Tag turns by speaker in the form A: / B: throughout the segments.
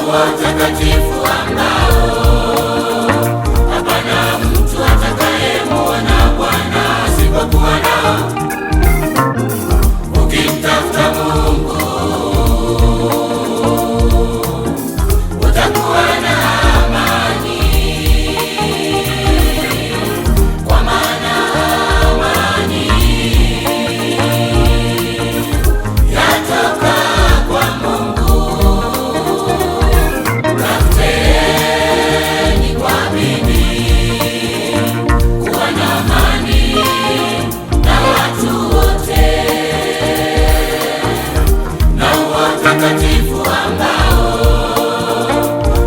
A: watakatifu ambao hapana mtu atakayemuona Bwana asipokuwa nao. Ukimtafuta Mungu utakuwa na amani, kwa maana amani yatoka kwa Mungu. Tafuteni kwa bidii kuwa na amani na watu wote, na watakatifu ambao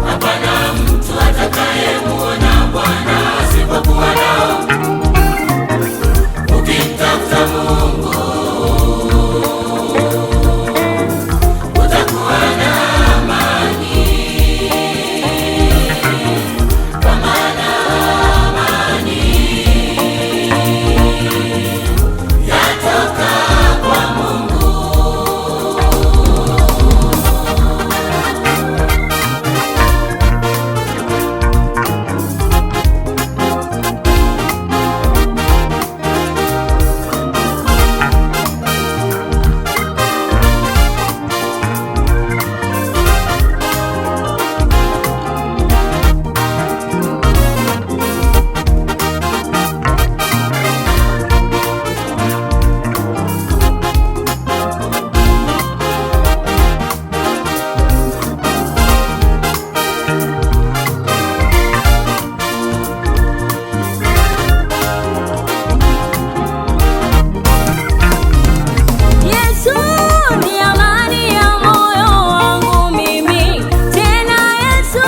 A: hapana mtu atakayemuona Bwana asipokuwa nao. Ukimtafuta Mungu utakuwa na amani, kwa maana amani yatoka kwa Mungu.
B: Yesu ni amani ya moyo wangu mimi, tena Yesu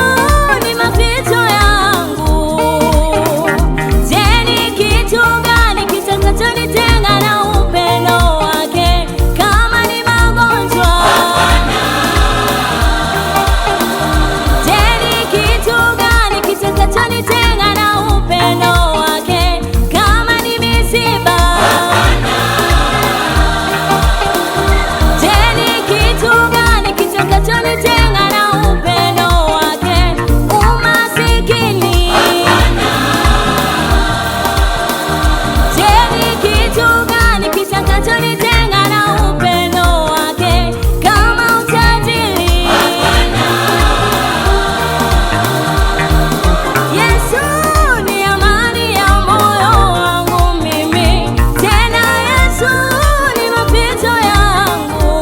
B: ni mapito yangu. Je, ni kitu gani kitakachonitenga na upendo wake? Kama ni magonjwa? Je, ni kitu gani kitakachonitenga na upendo wake? Kama ni misiba? Je, ni kitu gani kitakachonitenga na upendo wake? Umasikini? Je, ni kitu gani kitakachonitenga na upendo wake? Kama utajiri? Yesu ni amani ya moyo wangu mimi, tena Yesu ni mapito yangu.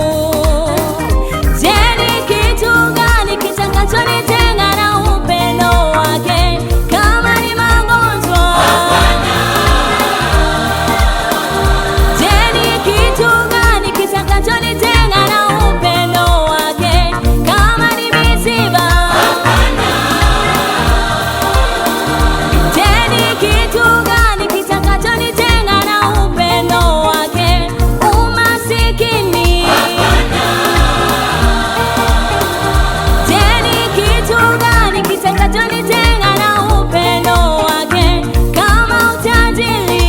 B: Je, ni kitu gani kitakachonitenga na upendo wake? Kama ni magonjwa? Je, ni kitu gani kitakachonitenga na upendo wake? Kama ni misiba? Je, ni kitu gani kitakachonitenga na upendo wake? Umasikini? Je, ni kitu gani kitakachonitenga na upendo wake? Kama utajiri?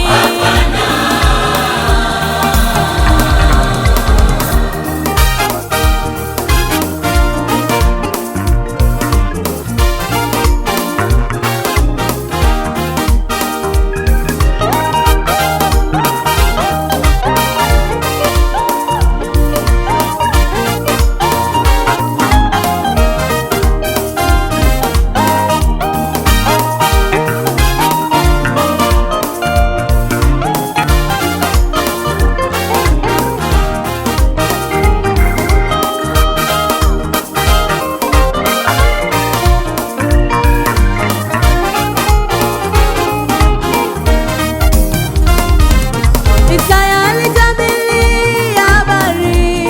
B: Isaya alitabiri habari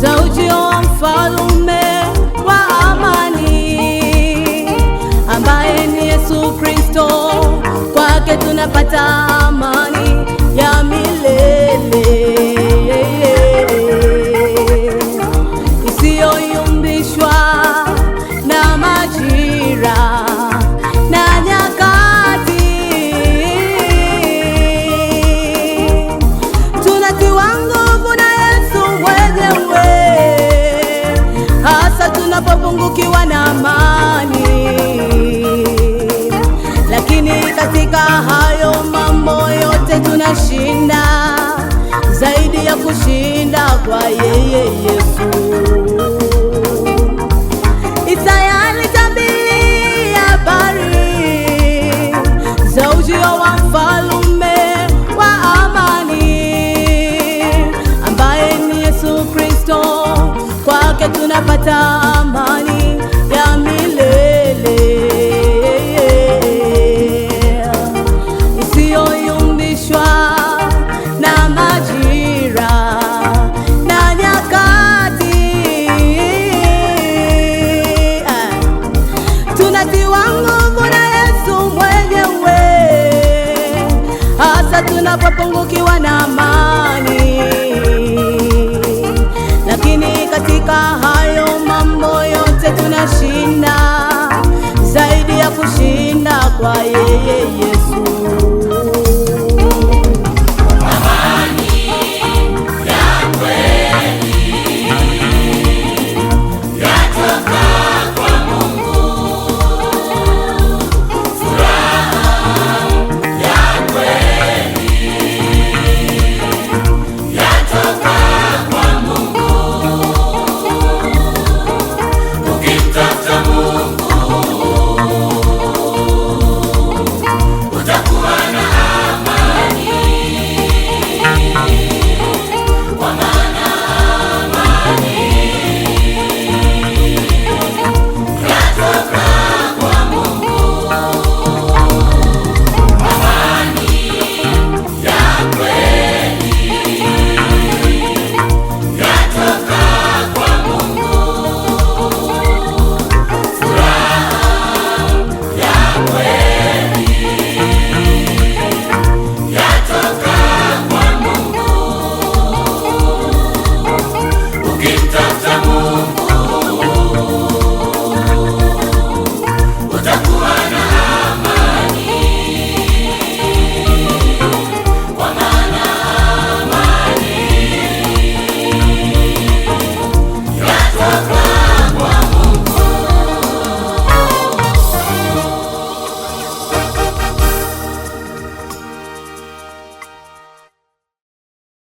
B: za ujio wa mfalme wa amani, ambaye ni Yesu Kristo. Kwake tunapata amani ya milele isiyoyumbishwa na majira na nyakati. Tunatiwa nguvu na Yesu mwenyewe, hasa tuna tunapopungukiwa na amani, lakini katika hayo mambo yote tunashinda, zaidi ya kushinda kwa yeye Yesu. Isaya alitabiri habari za ujio wa mfalme wa amani, ambaye ni Yesu Kristo. Kwake tunapata amani ya milele isiyoyumbishwa na majira na nyakati. Tunatiwa nguvu na Yesu mwenyewe, hasa tunapopungukiwa na amani.